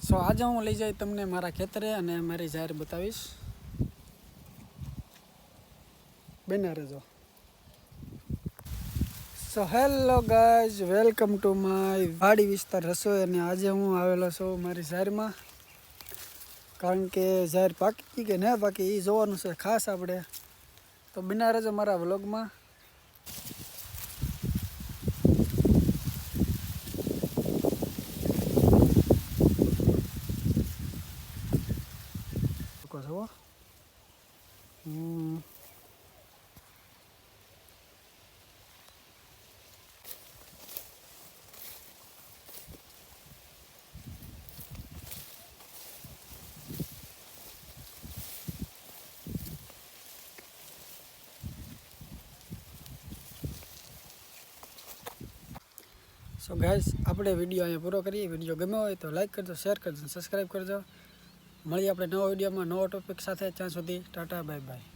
સો આજે હું લઈ જઈ તમને મારા ખેતરે અને મારી જાહેર બતાવીશ. બના રહેજો. So hello guys, welcome to my વાડી વિસ્તાર રસોઈ. અને આજે હું આવેલો છું મારી જાહેરમાં, કારણ કે જાહેર પાકી કે ન પાકી એ જોવાનું છે ખાસ આપણે. તો બના રહેજો મારા વ્લોગમાં. છો સો ગાઈસ, આપણે વિડીયો અહીંયા પૂરો કરીએ. વિડીયો ગમ્યો હોય તો લાઈક કરજો, શેર કરજો, સબસ્ક્રાઈબ કરજો. મળીએ આપણે નવા વિડીયોમાં નવો ટોપિક સાથે. ત્યાં સુધી ટાટા, બાય બાય.